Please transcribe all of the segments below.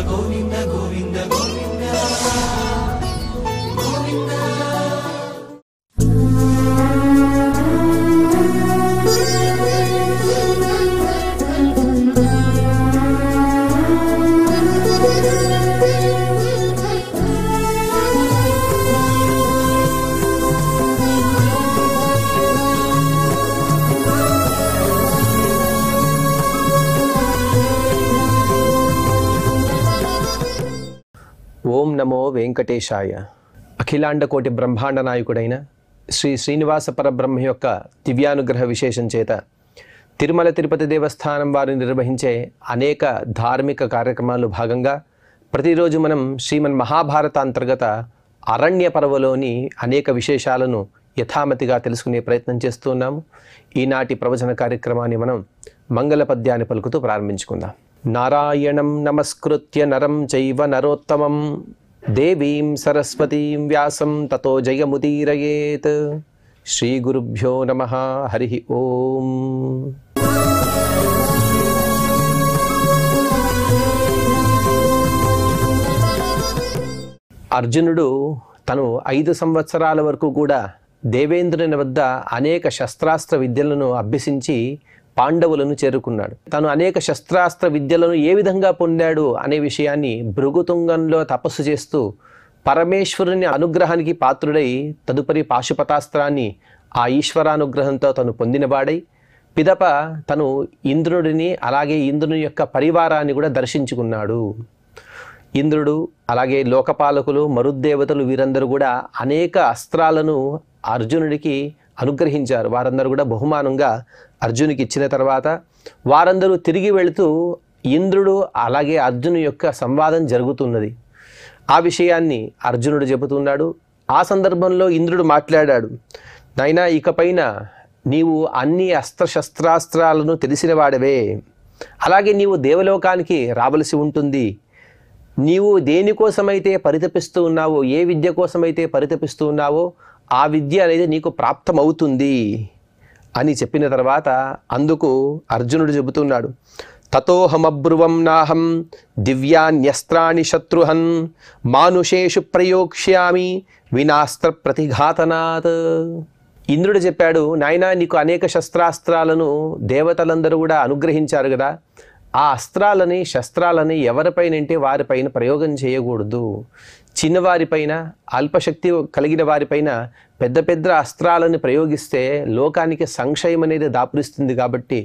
గోవింద గోవింద గోవింద గోవింద. ఓం నమో వెంకటేశాయ. అఖిలాండకోటి బ్రహ్మాండ నాయకుడైన శ్రీ శ్రీనివాస పరబ్రహ్మ యొక్క దివ్యానుగ్రహ విశేషం చేత తిరుమల తిరుపతి దేవస్థానం వారు నిర్వహించే అనేక ధార్మిక కార్యక్రమాలు భాగంగా ప్రతిరోజు మనం శ్రీమన్ మహాభారత అంతర్గత అరణ్య పర్వలోని అనేక విశేషాలను యథామతిగా తెలుసుకునే ప్రయత్నం చేస్తున్నాము. ఈనాటి ప్రవచన కార్యక్రమాన్ని మనం మంగళ పద్యాన్ని పలుకుతూ ప్రారంభించుకుందాం. నారాయణం నమస్కృత్య నరం చైవ నరోత్తమం దేవీం సరస్వతీం వ్యాసం తతో జయముదీరయేత్. శ్రీ గురుభ్యో నమః. హరి ఓం. అర్జునుడు తను 5 సంవత్సరాల వరకు కూడా దేవేంద్రుని వద్ద అనేక శస్త్రాస్త్ర విద్యలను అభ్యసించి పాండవులను చేరుకున్నాడు. తను అనేక శస్త్రాస్త్ర విద్యలను ఏ విధంగా పొందాడు అనే విషయాన్ని భృగుతుంగంలో తపస్సు చేస్తూ పరమేశ్వరుని అనుగ్రహానికి పాత్రుడై తదుపరి పాశుపతాస్త్రాన్ని ఆ ఈశ్వరానుగ్రహంతో తను పొందినవాడై పిదప తను ఇంద్రుడిని అలాగే ఇంద్రుని యొక్క పరివారాన్ని కూడా దర్శించుకున్నాడు. ఇంద్రుడు అలాగే లోకపాలకులు మరుద్దేవతలు వీరందరూ కూడా అనేక అస్త్రాలను అర్జునుడికి అనుగ్రహించారు. వారందరూ కూడా బహుమానంగా అర్జునికి ఇచ్చిన తర్వాత వారందరూ తిరిగి వెళుతూ ఇంద్రుడు అలాగే అర్జును యొక్క సంవాదం జరుగుతున్నది. ఆ విషయాన్ని అర్జునుడు చెబుతున్నాడు. ఆ సందర్భంలో ఇంద్రుడు మాట్లాడాడు, నాయనా ఇకపైన నీవు అన్ని అస్త్రశస్త్రాస్త్రాలను తెలిసిన వాడవే, అలాగే నీవు దేవలోకానికి రావలసి ఉంటుంది. నీవు దేనికోసమైతే పరితపిస్తూ ఉన్నావో, ఏ విద్య కోసమైతే పరితపిస్తూ ఉన్నావో ఆ విద్య అనేది నీకు ప్రాప్తమవుతుంది అని చెప్పిన తర్వాత అందుకు అర్జునుడు చెబుతున్నాడు, తతోహమబ్రువం నాహం దివ్యాన్యస్త్రాణి శత్రుహన్ మానుషేషు ప్రయోక్ష్యామి వినాస్త్ర ప్రతిఘాతనాత్. ఇంద్రుడు చెప్పాడు, నాయనా నీకు అనేక శస్త్రాస్త్రాలను దేవతలందరూ కూడా అనుగ్రహించారు కదా, ఆ అస్త్రాలని శస్త్రాలని ఎవరిపైనంటే వారిపైన ప్రయోగం చేయకూడదు. చిన్నవారిపైన అల్పశక్తి కలిగిన వారిపైన పెద్ద పెద్ద అస్త్రాలను ప్రయోగిస్తే లోకానికి సంశయం అనేది దాపురిస్తుంది. కాబట్టి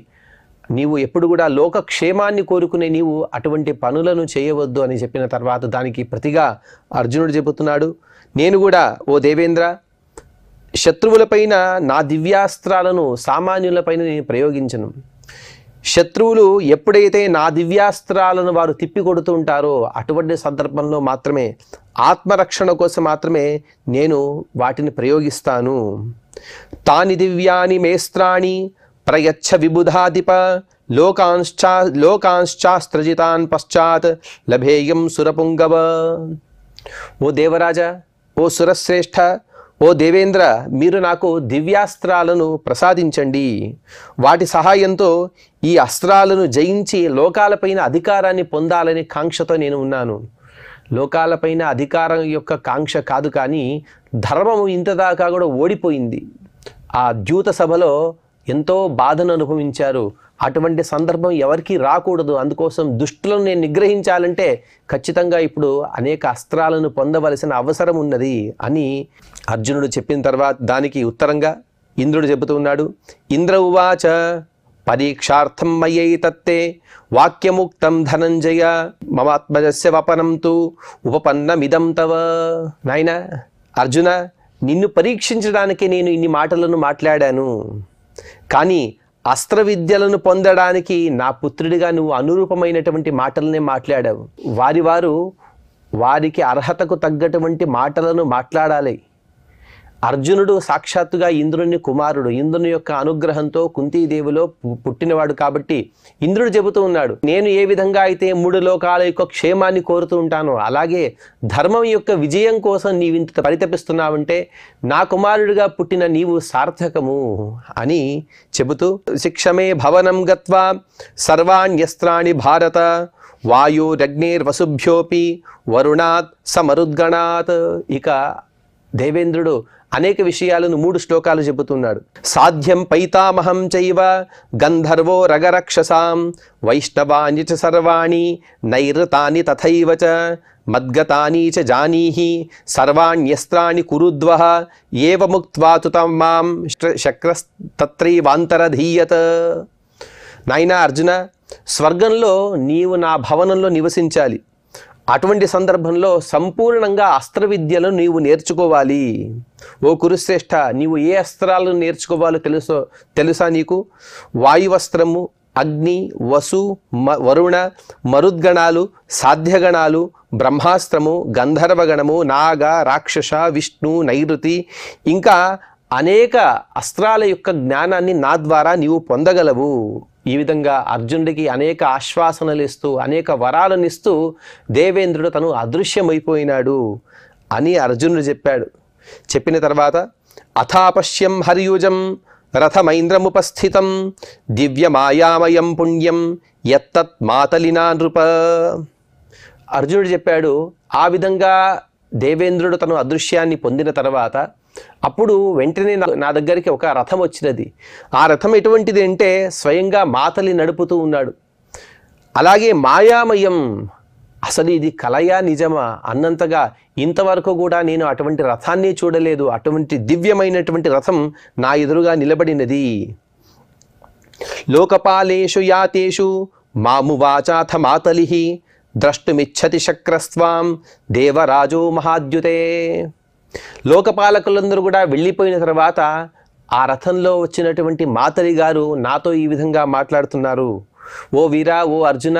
నీవు ఎప్పుడు కూడా లోకక్షేమాన్ని కోరుకునే నీవు అటువంటి పనులను చేయవద్దు అని చెప్పిన తర్వాత దానికి ప్రతిగా అర్జునుడు చెబుతున్నాడు, నేను కూడా ఓ దేవేంద్ర శత్రువులపైన నా దివ్యాస్త్రాలను సామాన్యులపైన నేను ప్రయోగించను. శత్రువులు ఎప్పుడైతే నా దివ్యాస్త్రాలను వారు తిప్పి కొడుతూ ఉంటారో అటువంటి సందర్భంలో మాత్రమే ఆత్మరక్షణ కోసం మాత్రమే నేను వాటిని ప్రయోగిస్తాను. తాని దివ్యాని మేస్త్రాణి ప్రయచ్చ విబుధాధిప లోకాంశ్చాస్త్రజితాన్ పశ్చాత్ లభేయం సురపుంగవ. ఓ దేవరాజా, ఓ సురశ్రేష్ఠ, ఓ దేవేంద్ర, మీరు నాకు దివ్యాస్త్రాలను ప్రసాదించండి. వాటి సహాయంతో ఈ అస్త్రాలను జయించి లోకాలపైన అధికారాన్ని పొందాలనే కాంక్షతో నేను ఉన్నాను. లోకాలపైన అధికారం యొక్క కాంక్ష కాదు, కానీ ధర్మము ఇంతదాకా కూడా ఓడిపోయింది. ఆ ద్యూత సభలో ఎంతో బాధను అనుభవించారు. అటువంటి సందర్భం ఎవరికీ రాకూడదు. అందుకోసం దుష్టులను నేను నిగ్రహించాలంటే ఖచ్చితంగా ఇప్పుడు అనేక అస్త్రాలను పొందవలసిన అవసరం ఉన్నది అని అర్జునుడు చెప్పిన తర్వాత దానికి ఉత్తరంగా ఇంద్రుడు చెబుతున్నాడు, ఇంద్ర ఉవాచ పరీక్షార్థం మయైతత్తే వాక్యముక్తం ధనంజయ మమాత్మజస్య వపనం తు ఉపపన్నమిదం తవ. నాయనా అర్జున, నిన్ను పరీక్షించడానికి నేను ఇన్ని మాటలను మాట్లాడాను, కానీ అస్త్ర విద్యలను పొందడానికి నా పుత్రుడిగా నువ్వు అనురూపమైనటువంటి మాటలనే మాట్లాడావు. వారికి అర్హతకు తగ్గటువంటి మాటలను మాట్లాడాలి. అర్జునుడు సాక్షాత్తుగా ఇంద్రుని కుమారుడు, ఇంద్రుని యొక్క అనుగ్రహంతో కుంతీదేవిలో పుట్టినవాడు. కాబట్టి ఇంద్రుడు చెబుతూ ఉన్నాడు, నేను ఏ విధంగా అయితే 3 లోకాల యొక్క క్షేమాన్ని కోరుతూ ఉంటానో అలాగే ధర్మం యొక్క విజయం కోసం నీవు ఇంత పరితపిస్తున్నావంటే నా కుమారుడిగా పుట్టిన నీవు సార్థకము అని చెబుతూ, శిక్షమే భవనం గత్వా సర్వాణ్యస్త్రాణి భారత వాయురగ్నిర్వసుభ్యోపి వరుణాత్ సమరుద్గణాత్. ఇక దేవేంద్రుడు అనేక విషయాలను 3 శ్లోకాలు చెబుతున్నాడు. సాధ్యం పైతామహం చైవ గంధర్వో రగరక్షసాం వైష్ణవాని చ సర్వాణి నైరతాని తథైవ చ మద్గతాని చ జానీహి సర్వాణ్యస్త్రాణి కురుద్వః ఏవముక్త్వా తు తం మాం శక్రస్తత్రైవాంతరధీయత. నాయనా అర్జున, స్వర్గంలో నీవు నా భవనంలో నివసించాలి. అటువంటి సందర్భంలో సంపూర్ణంగా అస్త్ర విద్యలను నీవు నేర్చుకోవాలి. ఓ కురుశ్రేష్ఠ, నీవు ఏ అస్త్రాలను నేర్చుకోవాలో తెలుసా నీకు? వాయువస్త్రము, అగ్ని, వసు, వరుణ, మరుద్గణాలు, సాధ్యగణాలు, బ్రహ్మాస్త్రము, గంధర్వగణము, నాగ, రాక్షస, విష్ణు, నైరుతి, ఇంకా అనేక అస్త్రాల యొక్క జ్ఞానాన్ని నా ద్వారా నీవు పొందగలవు. ఈ విధంగా అర్జునుడికి అనేక ఆశ్వాసనలు ఇస్తూ అనేక వరాలను ఇస్తూ దేవేంద్రుడు తను అదృశ్యమైపోయినాడు అని అర్జునుడు చెప్పాడు. చెప్పిన తర్వాత అథాపశ్యం హరియుజం రథమైంద్రముపస్థితం దివ్యమాయామయం పుణ్యం యత్తత్ మాతలినా నృప. అర్జునుడు చెప్పాడు, ఆ విధంగా దేవేంద్రుడు తను అదృశ్యాన్ని పొందిన తర్వాత అప్పుడు వెంటనే నా దగ్గరికి ఒక రథం వచ్చినది. ఆ రథం ఎటువంటిది అంటే స్వయంగా మాతలి నడుపుతూ ఉన్నాడు. అలాగే మాయామయం, అసలు ఇది కలయా నిజమా అన్నంతగా ఇంతవరకు కూడా నేను అటువంటి రథాన్ని చూడలేదు. అటువంటి దివ్యమైనటువంటి రథం నా ఎదురుగా నిలబడినది. లోకపాలేషు యాతేషు మామువాచాథ మాతలిః ద్రష్టుమిచ్చతి శక్రస్వాం దేవరాజో మహాద్యుతే. లోకపాలకులందరూ కూడా వెళ్ళిపోయిన తర్వాత ఆ రథంలో వచ్చినటువంటి మాతలి గారు నాతో ఈ విధంగా మాట్లాడుతున్నారు. ఓ వీరా, ఓ అర్జున,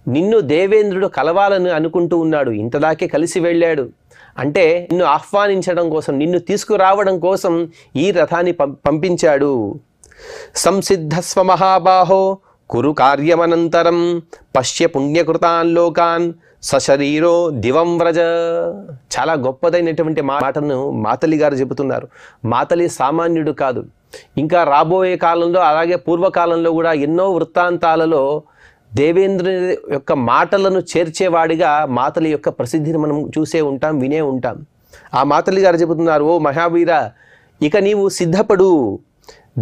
నిన్ను దేవేంద్రుడు కలవాలని అనుకుంటూ ఉన్నాడు. ఇంతదాకే కలిసి వెళ్ళాడు. అంటే నిన్ను ఆహ్వానించడం కోసం, నిన్ను తీసుకురావడం కోసం ఈ రథాన్ని పంపించాడు. సంసిద్ధస్వ మహాబాహో కురు కార్యమనంతరం పశ్య పుణ్యకృతాన్ లోకాన్ సశరీరో దివం వ్రజ. చాలా గొప్పదైనటువంటి మాటను మాతలి గారు చెబుతున్నారు. మాతలి సామాన్యుడు కాదు. ఇంకా రాబోయే కాలంలో అలాగే పూర్వకాలంలో కూడా ఎన్నో వృత్తాంతాలలో దేవేంద్రుని యొక్క మాటలను చేర్చేవాడిగా మాతలి యొక్క ప్రసిద్ధిని మనం చూసే ఉంటాం, వినే ఉంటాం. ఆ మాతలి గారు చెబుతున్నారు, ఓ మహావీర, ఇక నీవు సిద్ధపడు.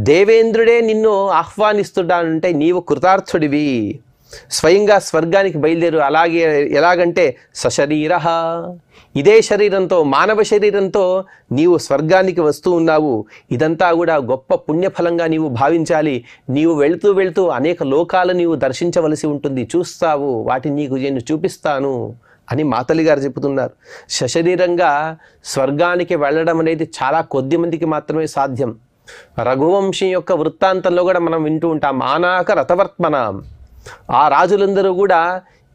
దేవేంద్రుడే నిన్ను ఆహ్వానిస్తున్నాడంటే నీవు కృతార్థుడివి. స్వయంగా స్వర్గానికి బయలుదేరు. అలాగే ఎలాగంటే సశరీర, ఇదే శరీరంతో, మానవ శరీరంతో నీవు స్వర్గానికి వస్తూ ఉన్నావు. ఇదంతా కూడా గొప్ప పుణ్యఫలంగా నీవు భావించాలి. నీవు వెళుతూ వెళుతూ అనేక లోకాలు నీవు దర్శించవలసి ఉంటుంది. చూస్తావు, వాటిని నీకు నేను చూపిస్తాను అని మాతలి గారు చెబుతున్నారు. సశరీరంగా స్వర్గానికి వెళ్ళడం అనేది చాలా కొద్ది మందికి మాత్రమే సాధ్యం. రఘువంశం యొక్క వృత్తాంతంలో కూడా మనం వింటూ ఉంటాం. ఆనాక రథవర్త్మన, ఆ రాజులందరూ కూడా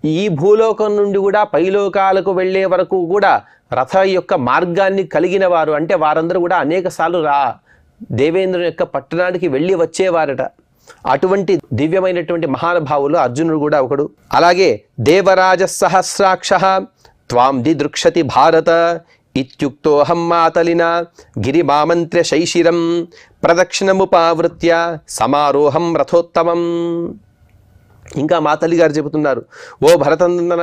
ఈ భూలోకం నుండి కూడా పైలోకాలకు వెళ్ళే వరకు కూడా రథ యొక్క మార్గాన్ని కలిగిన వారు. అంటే వారందరూ కూడా అనేక సార్లు దేవేంద్రుని యొక్క పట్టణానికి వెళ్ళి వచ్చేవారట. అటువంటి దివ్యమైనటువంటి మహానుభావులు అర్జునుడు కూడా ఒకడు. అలాగే దేవరాజ సహస్రాక్ష త్వాం దిదృక్షతి భారత ఇత్యుక్తోహం మాతలినా గిరిమామంత్ర్య శైశిరం ప్రదక్షిణముపావృత్య సమారోహం రథోత్తమం. ఇంకా మాతలి గారు చెబుతున్నారు, ఓ భరతందన,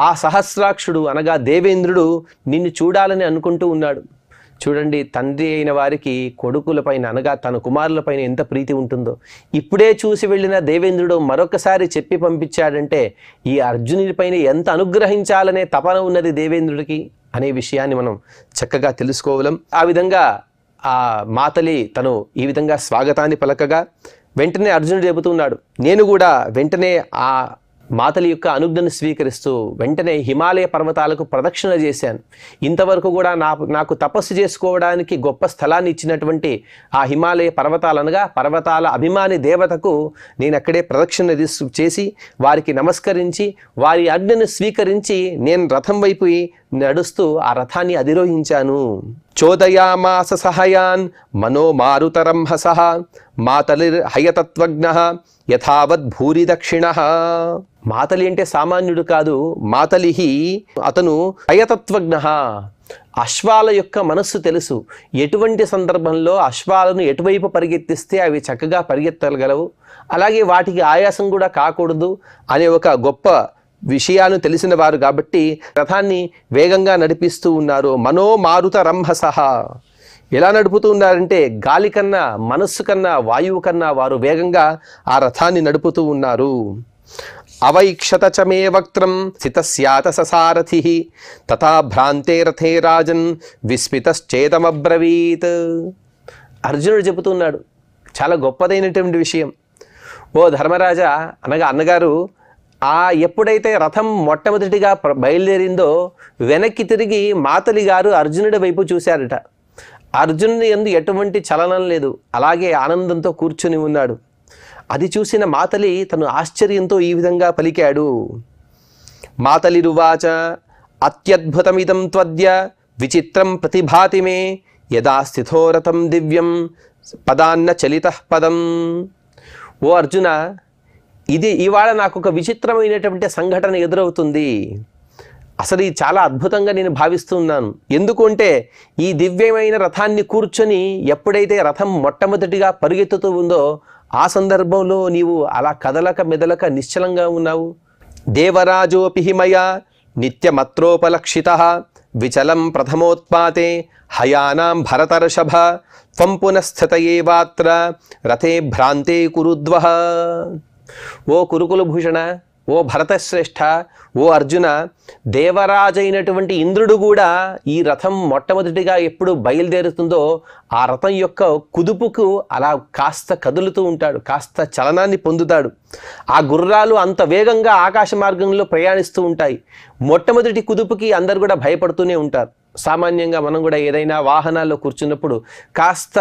ఆ సహస్రాక్షుడు అనగా దేవేంద్రుడు నిన్ను చూడాలని అనుకుంటూ ఉన్నాడు. చూడండి, తండ్రి అయిన వారికి కొడుకులపైన అనగా తన కుమారులపైన ఎంత ప్రీతి ఉంటుందో. ఇప్పుడే చూసి వెళ్ళిన దేవేంద్రుడు మరొకసారి చెప్పి పంపించాడంటే ఈ అర్జునుడిపైన ఎంత అనుగ్రహించాలనే తపన ఉన్నది దేవేంద్రుడికి అనే విషయాన్ని మనం చక్కగా తెలుసుకోగలం. ఆ విధంగా ఆ మాతలి తను ఈ విధంగా స్వాగతాన్ని పలకగా వెంటనే అర్జునుడు చెబుతున్నాడు, నేను కూడా వెంటనే ఆ మాతలి యొక్క అనుజ్ఞను స్వీకరిస్తూ వెంటనే హిమాలయ పర్వతాలకు ప్రదక్షిణ చేశాను. ఇంతవరకు కూడా నాకు తపస్సు చేసుకోవడానికి గొప్ప స్థలాన్ని ఇచ్చినటువంటి ఆ హిమాలయ పర్వతాలు అనగా పర్వతాల అభిమాని దేవతకు నేను అక్కడే ప్రదక్షిణ చేసి వారికి నమస్కరించి వారి ఆజ్ఞను స్వీకరించి నేను రథం వైపు నడుస్తూ ఆ రథాన్ని అధిరోహించాను. చోదయామాస సహయాన్ మనో మారుతరం హసః మాతలిర్ హయతత్వజ్ఞః యథావద్ భూరి దక్షిణః. మాతలి అంటే సామాన్యుడు కాదు. మాతలిహి, అతను హయతత్వజ్ఞః, అశ్వాల యొక్క మనస్సు తెలుసు. ఎటువంటి సందర్భంలో అశ్వాలను ఎటువైపు పరిగెత్తిస్తే అవి చక్కగా పరిగెత్తగలవు, అలాగే వాటికి ఆయాసం కూడా కాకూడదు అనే ఒక గొప్ప విషయాలు తెలిసిన వారు కాబట్టి రథాన్ని వేగంగా నడిపిస్తూ ఉన్నారు. మనోమారుత రంహసః. ఎలా నడుపుతూ ఉన్నారంటే గాలి కన్నా, మనస్సు కన్నా, వాయువు కన్నా వారు వేగంగా ఆ రథాన్ని నడుపుతూ ఉన్నారు. అవైక్షత చ మే వక్త్రం స్థితస్యాత ససారథి తథా భ్రాంతే రథే రాజన్ విస్మితశ్చేతమబ్రవీత్. అర్జునుడు చెబుతున్నాడు, చాలా గొప్పదైనటువంటి విషయం. ఓ ధర్మరాజా, అనగా అన్నగారు, ఎప్పుడైతే రథం మొట్టమొదటిగా బయలుదేరిందో వెనక్కి తిరిగి మాతలి గారు అర్జునుడి వైపు చూశారట. అర్జునుని యందు ఎటువంటి చలనం లేదు, అలాగే ఆనందంతో కూర్చుని ఉన్నాడు. అది చూసిన మాతలి తను ఆశ్చర్యంతో ఈ విధంగా పలికాడు. మాతలిరువాచ అత్యద్భుతమిదం త్వద్య విచిత్రం ప్రతిభాతి మే యదా స్థితో రథం దివ్యం పదాన్న చలితః పదం. ఓ అర్జున, ఇవాళ నాకు ఒక విచిత్రమైనటువంటి సంఘటన ఎదురవుతుంది. అసలు ఇది చాలా అద్భుతంగా నేను భావిస్తున్నాను. ఎందుకంటే ఈ దివ్యమైన రథాన్ని కూర్చొని ఎప్పుడైతే రథం మొట్టమొదటిగా పరుగెత్తుతూ ఉందో ఆ సందర్భంలో నీవు అలా కదలక మెదలక నిశ్చలంగా ఉన్నావు. దేవరాజోపి మయా నిత్యమత్రోపలక్షితః విచలం ప్రథమోత్పాతే హయానాం భరతర్షభ త్వం పునఃస్థిత ఏవాత్ర రథే భ్రాంతే కురుద్వః. ఓ కురుకుల భూషణ, ఓ భరతశ్రేష్ఠ, ఓ అర్జున, దేవరాజైనటువంటి ఇంద్రుడు కూడా ఈ రథం మొట్టమొదటిగా ఎప్పుడు బయలుదేరుతుందో ఆ రథం యొక్క కుదుపుకు అలా కాస్త కదులుతూ ఉంటాడు, కాస్త చలనాన్ని పొందుతాడు. ఆ గుర్రాలు అంత వేగంగా ఆకాశ మార్గంలో ప్రయాణిస్తూ ఉంటాయి. మొట్టమొదటి కుదుపుకి అందరు కూడా భయపడుతూనే ఉంటారు. సామాన్యంగా మనం కూడా ఏదైనా వాహనాల్లో కూర్చున్నప్పుడు కాస్త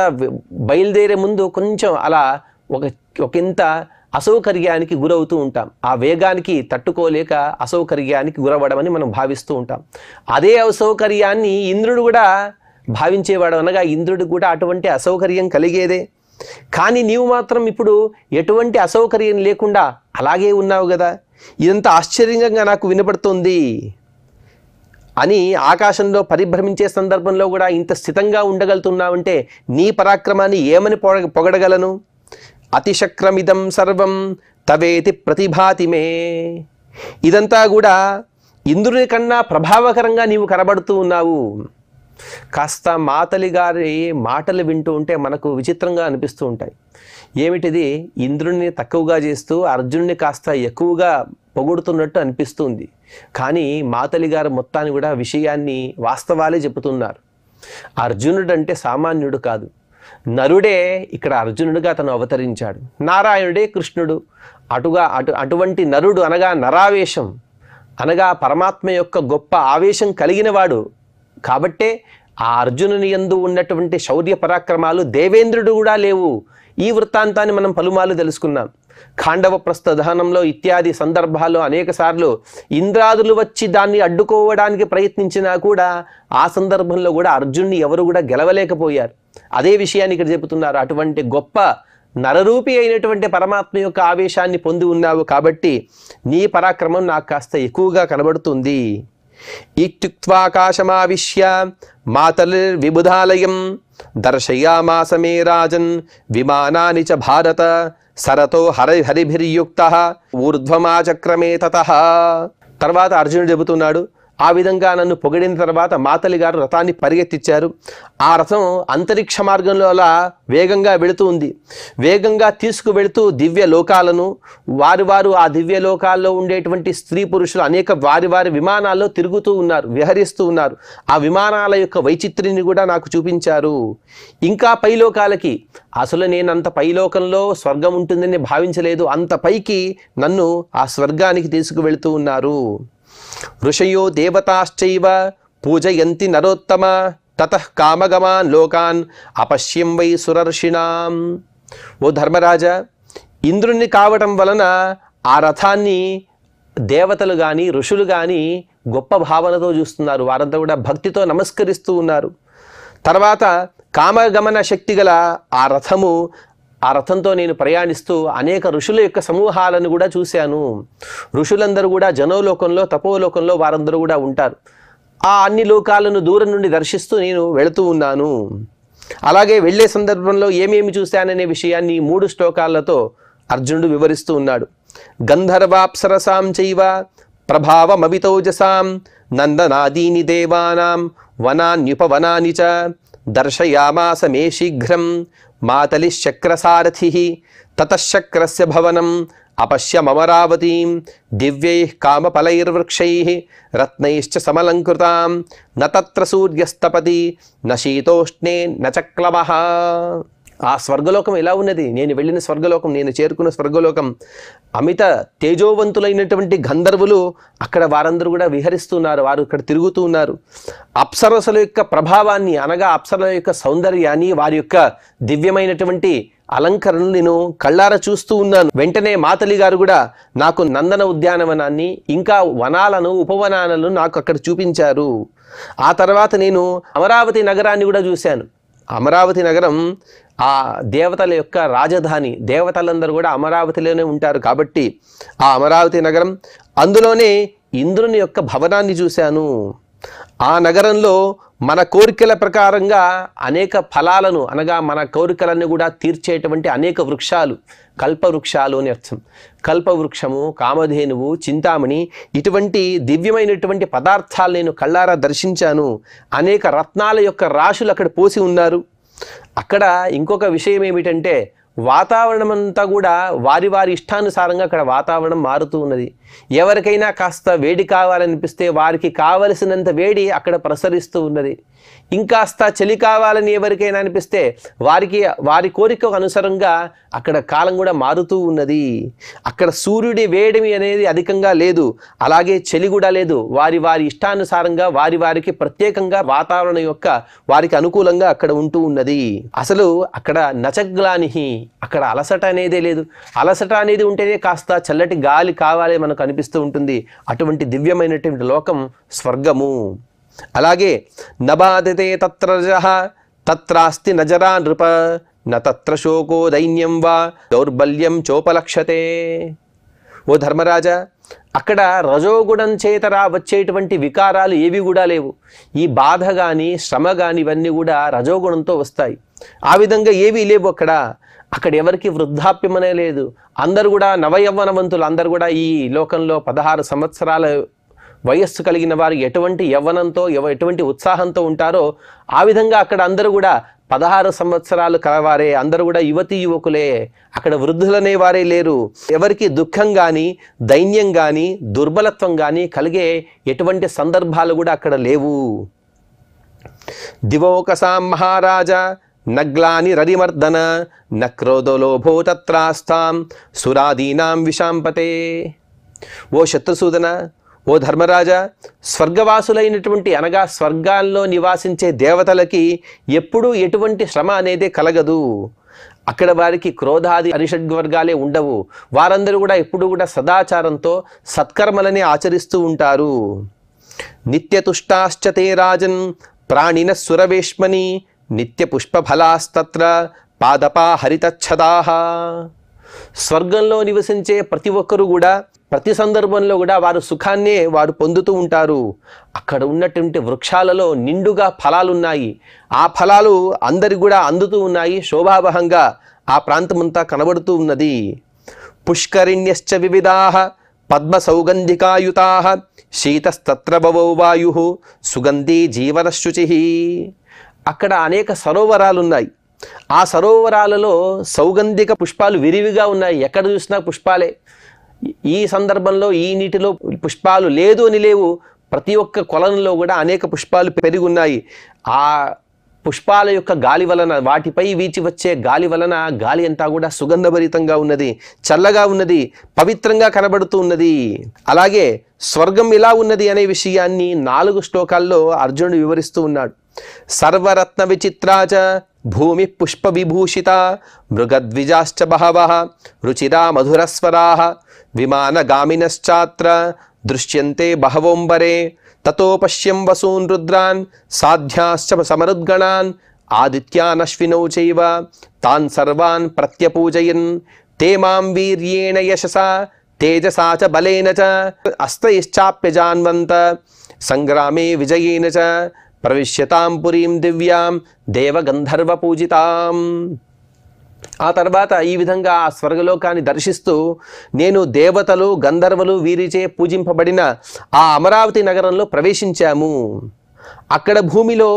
బయలుదేరే ముందు కొంచెం అలా ఒకంత అసౌకర్యానికి గురవుతూ ఉంటాం. ఆ వేగానికి తట్టుకోలేక అసౌకర్యానికి గురవడమని మనం భావిస్తూ ఉంటాం. అదే అసౌకర్యాన్ని ఇంద్రుడు కూడా భావించేవాడు, అనగా ఇంద్రుడు కూడా అటువంటి అసౌకర్యం కలిగేదే. కానీ నీవు మాత్రం ఇప్పుడు ఎటువంటి అసౌకర్యం లేకుండా అలాగే ఉన్నావు కదా, ఇదంతా ఆశ్చర్యంగా నాకు వినపడుతుంది అని ఆకాశంలో పరిభ్రమించే సందర్భంలో కూడా ఇంత స్థితంగా ఉండగలుగుతున్నావంటే నీ పరాక్రమాన్ని ఏమని పొగడగలను? అతిశక్రమిదం సర్వం తవేతి ప్రతిభాతి మే. ఇదంతా కూడా ఇంద్రుని కన్నా ప్రభావకరంగా నీవు కనబడుతూ ఉన్నావు. కాస్త మాతలి గారి మాటలు వింటూ ఉంటే మనకు విచిత్రంగా అనిపిస్తూ ఉంటాయి. ఏమిటిది, ఇంద్రుడిని తక్కువగా చేస్తూ అర్జునుడిని కాస్త ఎక్కువగా పొగుడుతున్నట్టు అనిపిస్తుంది. కానీ మాతలి గారు మొత్తాన్ని కూడా విషయాన్ని వాస్తవాలే చెబుతున్నారు. అర్జునుడు అంటే సామాన్యుడు కాదు, నరుడే ఇక్కడ అర్జునుడిగా తను అవతరించాడు. నారాయణుడే కృష్ణుడు. అటువంటి నరుడు అనగా నరావేశం, అనగా పరమాత్మ యొక్క గొప్ప ఆవేశం కలిగినవాడు. కాబట్టే ఆ అర్జునుని యందు ఉన్నటువంటి శౌర్య పరాక్రమాలు దేవేంద్రుడు కూడా లేవు. ఈ వృత్తాంతాన్ని మనం పలుమార్లు తెలుసుకున్నాం. ఖాండవ ప్రస్థ దహనంలో ఇత్యాది సందర్భాల్లో అనేక సార్లు ఇంద్రాదులు వచ్చి దాన్ని అడ్డుకోవడానికి ప్రయత్నించినా కూడా ఆ సందర్భంలో కూడా అర్జునుని ఎవరు కూడా గెలవలేకపోయారు. అదే విషయాన్ని ఇక్కడ చెబుతున్నారు. అటువంటి గొప్ప నరరూపి అయినటువంటి పరమాత్మ యొక్క ఆవేశాన్ని పొంది ఉన్నావు కాబట్టి నీ పరాక్రమం నాకు కాస్త ఎక్కువగా కనబడుతుంది. ఇత్యుక్త్వాకాశమావిశ్య మాతలిర్విబుధాలయం దర్శయామాస మే రాజన్ విమానాని చ భారత సరతో హరిభిర్యుక్తః ఊర్ధ్వమాచక్రమే తతః. తర్వాత అర్జునుడు చెబుతున్నాడు, ఆ విధంగా నన్ను పొగిడిన తర్వాత మాతలి గారు రథాన్ని పరిగెత్తిచ్చారు. ఆ రథం అంతరిక్ష మార్గంలో అలా వేగంగా వెళుతూ ఉంది. వేగంగా తీసుకువెళుతూ దివ్య లోకాలను వారు ఆ దివ్య లోకాల్లో ఉండేటువంటి స్త్రీ పురుషులు అనేక వారి విమానాల్లో తిరుగుతూ ఉన్నారు, విహరిస్తూ ఉన్నారు. ఆ విమానాల యొక్క వైచిత్ర్యాన్ని కూడా నాకు చూపించారు. ఇంకా పైలోకాలకి, అసలు నేను అంత పైలోకంలో స్వర్గం ఉంటుందని భావించలేదు, అంత పైకి నన్ను ఆ స్వర్గానికి తీసుకువెళుతూ ఉన్నారు. ఋషయో దేవతాశ్చైవ పూజయంతి నరోత్తమ తతః కామగమాన్ లోకాన్ అపశ్యం వై సురర్షిణాం. ఓ ధర్మరాజా, ఇంద్రుణ్ణి కావటం వలన ఆ రథాన్ని దేవతలు కానీ ఋషులు కానీ గొప్ప భావనతో చూస్తున్నారు. వారంతా కూడా భక్తితో నమస్కరిస్తూ ఉన్నారు. తర్వాత కామగమన శక్తి గల ఆ రథంతో నేను ప్రయాణిస్తూ అనేక ఋషుల యొక్క సమూహాలను కూడా చూశాను. ఋషులందరూ కూడా జనోలోకంలో, తపోలోకంలో వారందరూ కూడా ఉంటారు. ఆ అన్ని లోకాలను దూరం నుండి దర్శిస్తూ నేను వెళుతూ ఉన్నాను. అలాగే వెళ్ళే సందర్భంలో ఏమేమి చూశాననే విషయాన్ని 3 శ్లోకాలతో అర్జునుడు వివరిస్తూ ఉన్నాడు. గంధర్వాప్సరసాం చైవ ప్రభావమవితోజసాం నందనాదీని దేవానాం వనాన్యుపవనాని చ దర్శయామాస మే శీఘ్రం మాతలిశ్చక్రసారథిః తతశ్చక్రస్య భవనం అపశ్యమమరావతీం దివ్యైః కామఫలైర్వృక్షైః రత్నైశ్చ సమలంకృతాం న తత్ర సూర్యస్తపతి న శీతోష్ణే న చక్లమః. ఆ స్వర్గలోకం ఎలా ఉన్నది? నేను వెళ్ళిన స్వర్గలోకం, నేను చేరుకున్న స్వర్గలోకం, అమిత తేజోవంతులైనటువంటి గంధర్వులు అక్కడ వారందరూ కూడా విహరిస్తున్నారు, వారు ఇక్కడ తిరుగుతూ ఉన్నారు. అప్సరసల యొక్క ప్రభావాన్ని అనగా అప్సరల యొక్క సౌందర్యాన్ని, వారి యొక్క దివ్యమైనటువంటి అలంకరణలు నేను కళ్ళారా చూస్తూ ఉన్నాను. వెంటనే మాతలి గారు కూడా నాకు నందన ఉద్యానవనాన్ని ఇంకా వనాలను ఉపవనాలను నాకు అక్కడ చూపించారు. ఆ తర్వాత నేను అమరావతి నగరాన్ని కూడా చూశాను. అమరావతి నగరం ఆ దేవతల యొక్క రాజధాని, దేవతలందరూ కూడా అమరావతిలోనే ఉంటారు కాబట్టి ఆ అమరావతి నగరం, అందులోనే ఇంద్రుని యొక్క భవనాన్ని చూశాను. ఆ నగరంలో మన కోరికల ప్రకారంగా అనేక ఫలాలను అనగా మన కోరికలన్నీ కూడా తీర్చేటువంటి అనేక వృక్షాలు, కల్పవృక్షాలు అని అర్థం. కల్పవృక్షము, కామధేనువు, చింతామణి ఇటువంటి దివ్యమైనటువంటి పదార్థాలు నేను కళ్ళారా దర్శించాను. అనేక రత్నాల యొక్క రాశులు అక్కడ పోసి ఉన్నారు. అక్కడ ఇంకొక విషయం ఏమిటంటే వాతావరణం అంతా కూడా వారి వారి ఇష్టానుసారంగా అక్కడ వాతావరణం మారుతూ ఉన్నది. ఎవరికైనా కాస్త వేడి కావాలనిపిస్తే వారికి కావలసినంత వేడి అక్కడ ప్రసరిస్తూ ఉన్నది. ఇంకాస్త చలి కావాలని ఎవరికైనా అనిపిస్తే వారి కోరికకు అనుసారంగా అక్కడ కాలం కూడా మారుతూ ఉన్నది. అక్కడ సూర్యుడి వేడిమి అనేది అధికంగా లేదు, అలాగే చలి కూడా లేదు. వారి ఇష్టానుసారంగా వారికి ప్రత్యేకంగా వాతావరణం యొక్క వారికి అనుకూలంగా అక్కడ ఉంటూ ఉన్నది. అసలు అక్కడ నచగ్లానిహి, అక్కడ అలసట అనేదే లేదు. అలసట అనేది ఉంటేనే కాస్త చల్లటి గాలి కావాలి మనకు అనిపిస్తూ ఉంటుంది. అటువంటి దివ్యమైనటువంటి లోకం స్వర్గము. అలాగే నబాధతే తత్ర రజః తత్రాస్తి నజరా నృప న తత్ర శోకో దైన్యం వా దౌర్బల్యం చోపలక్షతే. ఓ ధర్మరాజా, అక్కడ రజోగుణం చేతరా వచ్చేటువంటి వికారాలు ఏవి కూడా లేవు. ఈ బాధ కానీ శ్రమ కానీ ఇవన్నీ కూడా రజోగుణంతో వస్తాయి. ఆ విధంగా ఏవీ లేవు అక్కడ ఎవరికి వృద్ధాప్యం అనే లేదు. అందరూ కూడా నవయవ్వనవంతులు. అందరూ కూడా ఈ లోకంలో 16 సంవత్సరాల వయస్సు కలిగిన వారు ఎటువంటి యవ్వనంతో ఎటువంటి ఉత్సాహంతో ఉంటారో ఆ విధంగా అక్కడ అందరూ కూడా 16 సంవత్సరాలు కలవారే, అందరూ కూడా యువతీ యువకులే. అక్కడ వృద్ధులనే వారే లేరు. ఎవరికి దుఃఖం కానీ దైన్యం కానీ దుర్బలత్వం కానీ కలిగే ఎటువంటి సందర్భాలు కూడా అక్కడ లేవు. దివోకసాం మహారాజా నగ్లాని రరిమర్దన న క్రోధలోభో తత్రాస్తాం సురాదీనాం విశాంపతే. ఓ శత్రుసూదన, ఓ ధర్మరాజా, స్వర్గవాసులైనటువంటి అనగా స్వర్గాల్లో నివాసించే దేవతలకి ఎప్పుడూ ఎటువంటి శ్రమ అనేది కలగదు. అక్కడ వారికి క్రోధాది అరిషడ్వర్గాలే ఉండవు. వారందరూ కూడా ఎప్పుడు కూడా సదాచారంతో సత్కర్మలని ఆచరిస్తూ ఉంటారు. నిత్యతుష్టాశ్చ తే రాజన్ ప్రాణిన సురవేష్మని నిత్య పుష్పఫలాస్తత్ర పాదపా హరితచ్ఛదాః. స్వర్గంలో నివసించే ప్రతి ఒక్కరూ కూడా ప్రతి సందర్భంలో కూడా వారు సుఖాన్నే వారు పొందుతూ ఉంటారు. అక్కడ ఉన్నటువంటి వృక్షాలలో నిండుగా ఫలాలున్నాయి. ఆ ఫలాలు అందరికి కూడా అందుతూ ఉన్నాయి. శోభావహంగా ఆ ప్రాంతమంతా కనబడుతూ ఉన్నది. పుష్కరిణ్యశ్చ వివిధాః పద్మ సౌగంధికాయుతాః శీతస్తత్ర భవో వాయుః సుగంధీ జీవనశుచిః. అక్కడ అనేక సరోవరాలు ఉన్నాయి. ఆ సరోవరాలలో సౌగంధిక పుష్పాలు విరివిగా ఉన్నాయి. ఎక్కడ చూసినా పుష్పాలే. ఈ సందర్భంలో ఈ నీటిలో పుష్పాలు లేదు అని లేవు. ప్రతి ఒక్క కొలంలో కూడా అనేక పుష్పాలు పెరిగి ఉన్నాయి. ఆ పుష్పాల యొక్క గాలి వలన, వాటిపై వీచి వచ్చే గాలి వలన గాలి అంతా కూడా సుగంధభరితంగా ఉన్నది, చల్లగా ఉన్నది, పవిత్రంగా కనబడుతూ ఉన్నది. అలాగే స్వర్గం ఎలా ఉన్నది అనే విషయాన్ని 4 శ్లోకాల్లో అర్జునుడు వివరిస్తూ ఉన్నాడు. సర్వరత్న విచిత్రాచ భూమి పుష్ప విభూషిత మృగద్విజాశ్చ బహవః రుచిరా మధురస్వరాః విమానగామినశ్చాత్ర దృశ్యంతే బహవోంబరే తతో పశ్యం వసూన్ రుద్రాన్ సాధ్యాశ్చ సమరుద్గణాన్ ఆదిత్యానశ్వినౌ చైవ తాన్ సర్వాన్ ప్రత్యపూజయన్ తే మాం వీర్యేణ యశసా తేజసా చ బలేన చ అస్త్రైశ్చాప్యజాన్వంత సంగ్రామే విజయేన చ ప్రవిశ్యతాం పురీం దివ్యాం దేవగంధర్వ పూజితాం. ఆ తర్వాత ఈ విధంగా ఆ స్వర్గలోకాన్ని దర్శిస్తూ నేను దేవతలు గంధర్వులు వీరిచే పూజింపబడిన ఆ అమరావతి నగరంలో ప్రవేశించాము. అక్కడ భూమిలో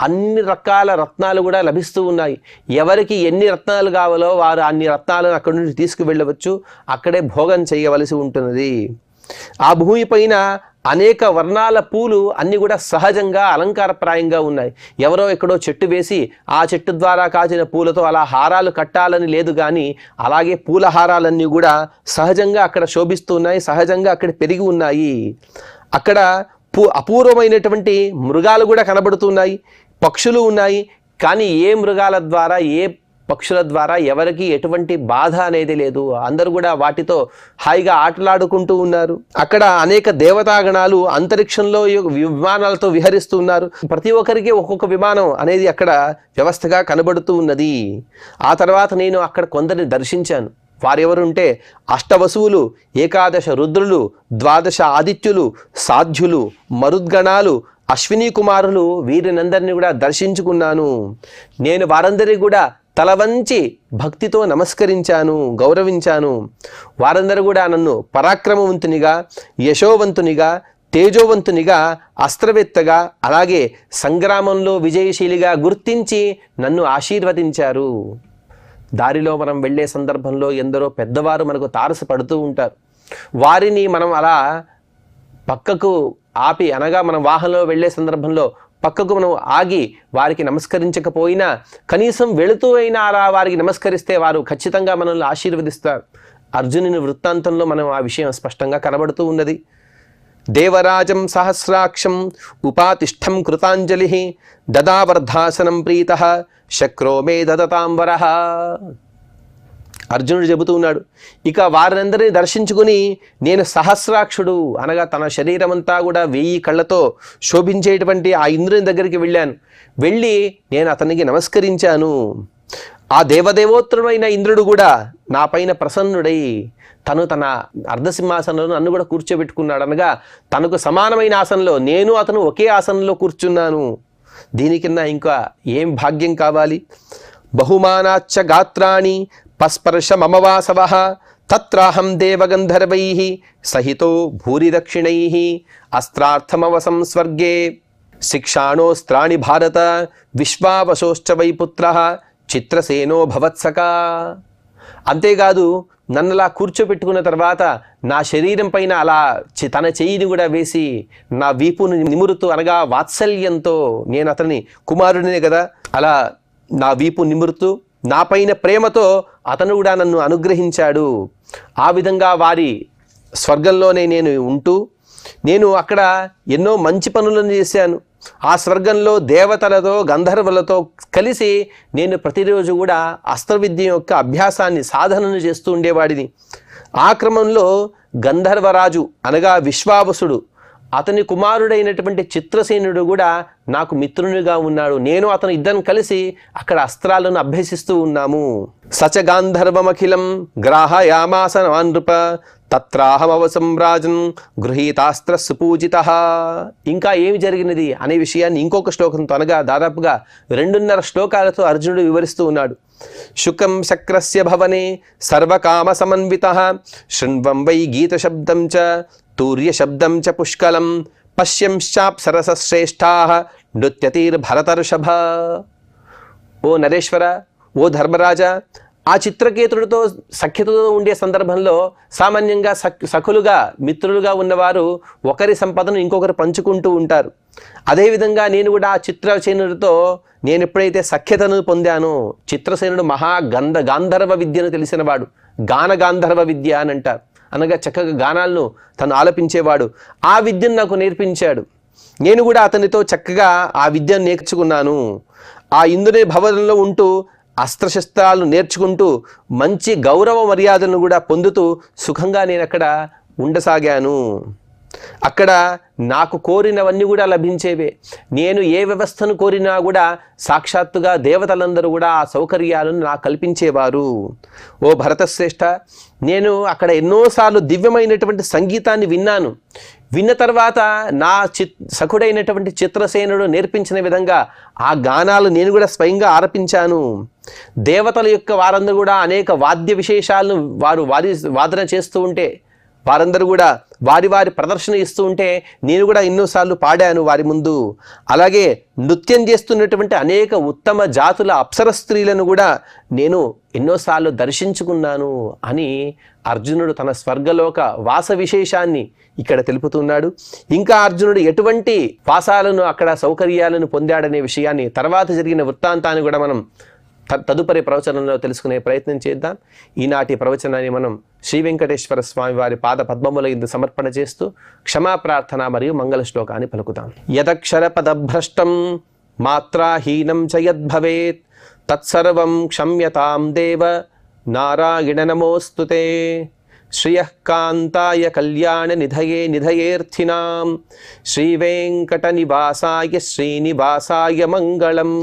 అన్ని రకాల రత్నాలు కూడా లభిస్తూ ఉన్నాయి. ఎవరికి ఎన్ని రత్నాలు కావాలో వారు అన్ని రత్నాలను అక్కడి నుండి తీసుకువెళ్ళవచ్చు, అక్కడే భోగం చేయవలసి ఉంటున్నది. ఆ భూమి పైన అనేక వర్ణాల పూలు అన్నీ కూడా సహజంగా అలంకారప్రాయంగా ఉన్నాయి. ఎవరో ఎక్కడో చెట్టు వేసి ఆ చెట్టు ద్వారా కాచిన పూలతో అలా హారాలు కట్టాలని లేదు, కానీ అలాగే పూల హారాలన్నీ కూడా సహజంగా అక్కడ శోభిస్తూ ఉన్నాయి, సహజంగా అక్కడ పెరిగి ఉన్నాయి. అక్కడ అపూర్వమైనటువంటి మృగాలు కూడా కనబడుతున్నాయి, పక్షులు ఉన్నాయి. కానీ ఏ మృగాల ద్వారా ఏ పక్షుల ద్వారా ఎవరికి ఎటువంటి బాధ అనేది లేదు. అందరూ కూడా వాటితో హాయిగా ఆటలాడుకుంటూ ఉన్నారు. అక్కడ అనేక దేవతాగణాలు అంతరిక్షంలో విమానాలతో విహరిస్తూ ఉన్నారు. ప్రతి ఒక్కరికి ఒక్కొక్క విమానం అనేది అక్కడ వ్యవస్థగా కనబడుతూ ఉన్నది. ఆ తర్వాత నేను అక్కడ కొందరిని దర్శించాను. వారెవరుంటే అష్టవసువులు, ఏకాదశ రుద్రులు, ద్వాదశ ఆదిత్యులు, సాధ్యులు, మరుద్గణాలు, అశ్విని కుమారులు, వీరినందరినీ కూడా దర్శించుకున్నాను. నేను వారందరికీ కూడా తల వంచి భక్తితో నమస్కరించాను, గౌరవించాను. వారందరూ కూడా నన్ను పరాక్రమవంతునిగా, యశోవంతునిగా, తేజోవంతునిగా, అస్త్రవేత్తగా, అలాగే సంగ్రామంలో విజయశీలిగా గుర్తించి నన్ను ఆశీర్వదించారు. దారిలో మనం వెళ్ళే సందర్భంలో ఎందరో పెద్దవారు మనకు తారసపడుతూ ఉంటారు. వారిని మనం అలా పక్కకు ఆపి, అనగా మనం వాహనంలో వెళ్ళే సందర్భంలో పక్కకు మనం ఆగి వారికి నమస్కరించకపోయినా కనీసం వెళుతూ అయినా అలా వారికి నమస్కరిస్తే వారు ఖచ్చితంగా మనల్ని ఆశీర్వదిస్తారు. అర్జునుని వృత్తాంతంలో మనం ఆ విషయం స్పష్టంగా కనబడుతూ ఉన్నది. దేవరాజం సహస్రాక్షం ఉపాతిష్టం కృతాంజలి దదావర్ధాసనం ప్రీతః శక్రో మే దదతాంబరః. అర్జునుడు చెబుతూ ఉన్నాడు, ఇక వారినందరినీ దర్శించుకుని నేను సహస్రాక్షుడు అనగా తన శరీరం అంతా కూడా 1000 కళ్ళతో శోభించేటువంటి ఆ ఇంద్రుని దగ్గరికి వెళ్ళాను. వెళ్ళి నేను అతనికి నమస్కరించాను. ఆ దేవదేవోత్తరుడైన ఇంద్రుడు కూడా నా పైన ప్రసన్నుడై తన అర్ధసింహాసనంలో నన్ను కూడా కూర్చోబెట్టుకున్నాడు. అనగా తనకు సమానమైన ఆసనంలో నేను అతను ఒకే ఆసనంలో కూర్చున్నాను. దీనికిన్నా ఇంకా ఏం భాగ్యం కావాలి? బహుమానాచ్చ గాత్రాణి పస్పర్శ మమవాసవ తత్రాహం దేవగంధర్వైః సహితో భూరి దక్షిణైః అస్త్రార్థమవసం స్వర్గే శిక్షాణోస్త్రాణి భారత విశ్వావశోశ్చ వైపుత్రః చిత్రసేనో భవత్సకా. అంతేకాదు నన్ను అలా కూర్చోబెట్టుకున్న తర్వాత నా శరీరం పైన అలా తన చెయ్యిని కూడా వేసి నా వీపును నిమురుతూ, అనగా వాత్సల్యంతో, నేను అతని కుమారుడినే కదా, అలా నా వీపు నిమురుతూ నా పైన ప్రేమతో అతను కూడా నన్ను అనుగ్రహించాడు. ఆ విధంగా వారి స్వర్గంలోనే నేను ఉంటూ నేను అక్కడ ఎన్నో మంచి పనులను చేశాను. ఆ స్వర్గంలో దేవతలతో గంధర్వులతో కలిసి నేను ప్రతిరోజు కూడా అస్త్రవిద్య యొక్క అభ్యాసాన్ని సాధనను చేస్తూ ఉండేవాడిని. ఆ క్రమంలో గంధర్వరాజు అనగా విశ్వావసుడు, అతని కుమారుడైనటువంటి చిత్రసేనుడు కూడా నాకు మిత్రునిగా ఉన్నాడు. నేను అతను ఇద్దరం కలిసి అక్కడ అస్త్రాలను అభ్యసిస్తూ ఉన్నాము. సచ గాంధర్వమఖిలం గ్రాహయామాసనవాన్ నృప తత్రాహమవసం రాజన్ గృహీతాస్త్ర సుపూజితః. ఇంకా ఏమి జరిగినది అనే విషయాన్ని ఇంకొక శ్లోకంతో, అనగా దాదాపుగా 2.5 శ్లోకాలతో అర్జునుడు వివరిస్తూ ఉన్నాడు. శుకం శక్రస్య భవనే సర్వకామ సమన్వితః శృణ్వం వై గీత శబ్దం చ తూర్య శబ్దం చ పుష్కలం పశ్యంశ్చాప్సరసశ్రేష్ఠాః నృత్యతిర్భరతర్షభ. ఓ నరేశ్వర, ఓ ధర్మరాజా, ఆ చిత్రకేతుడితో సఖ్యతతో ఉండే సందర్భంలో సామాన్యంగా సఖులుగా మిత్రులుగా ఉన్నవారు ఒకరి సంపదను ఇంకొకరు పంచుకుంటూ ఉంటారు. అదేవిధంగా నేను కూడా ఆ చిత్రసేనుడితో నేను ఎప్పుడైతే సఖ్యతను పొందానో, చిత్రసేనుడు గాంధర్వ విద్యను తెలిసినవాడు, గాంధర్వ విద్య అని అంటారు. అనగా చక్కగా గానాలను తను ఆలపించేవాడు. ఆ విద్యను నాకు నేర్పించాడు. నేను కూడా అతనితో చక్కగా ఆ విద్యను నేర్చుకున్నాను. ఆ ఇంద్రుని భవనంలో ఉంటూ అస్త్రశస్త్రాలను నేర్చుకుంటూ మంచి గౌరవ మర్యాదలను కూడా పొందుతూ సుఖంగా నేను అక్కడ ఉండసాగాను. అక్కడ నాకు కోరినవన్నీ కూడా లభించేవే. నేను ఏ వ్యవస్థను కోరినా కూడా సాక్షాత్తుగా దేవతలందరూ కూడా ఆ సౌకర్యాలను నాకు కల్పించేవారు. ఓ భరతశ్రేష్ఠ, నేను అక్కడ ఎన్నోసార్లు దివ్యమైనటువంటి సంగీతాన్ని విన్నాను. విన్న తర్వాత నా సఖుడైనటువంటి చిత్రసేనుడు నేర్పించిన విధంగా ఆ గానాలు నేను కూడా స్వయంగా ఆలపించాను. దేవతల యొక్క వారందరూ కూడా అనేక వాద్య విశేషాలను వారు వాదన చేస్తూ ఉంటే, వారందరూ కూడా వారి ప్రదర్శన ఇస్తూ ఉంటే నేను కూడా ఎన్నోసార్లు పాడాను వారి ముందు. అలాగే నృత్యం చేస్తున్నటువంటి అనేక ఉత్తమ జాతుల అప్సర స్త్రీలను కూడా నేను ఎన్నోసార్లు దర్శించుకున్నాను అని అర్జునుడు తన స్వర్గలోక వాస విశేషాన్ని ఇక్కడ తెలుపుతున్నాడు. ఇంకా అర్జునుడు ఎటువంటి వాసాలను అక్కడ సౌకర్యాలను పొందాడనే విషయాన్ని, తర్వాత జరిగిన వృత్తాంతాన్ని కూడా మనం తదుపరి ప్రవచనంలో తెలుసుకునే ప్రయత్నం చేద్దాం. ఈనాటి ప్రవచనాన్ని మనం శ్రీ వెంకటేశ్వర స్వామి వారి పాద పద్మముల యందు సమర్పణ చేస్తూ క్షమా ప్రార్థన మరియు మంగళ శ్లోకాన్ని పలుకుతాం. యదక్షర పదభ్రష్టం మాత్రాహీనం చ యద్భవేత్ తత్సర్వం క్షమ్యతాం దేవ నారాయణ నమోస్తుతే. శ్రియః కాంతాయ కళ్యాణ నిధయే నిధయేర్థినాం శ్రీ వెంకట నివాసాయ శ్రీనివాసాయ మంగళం.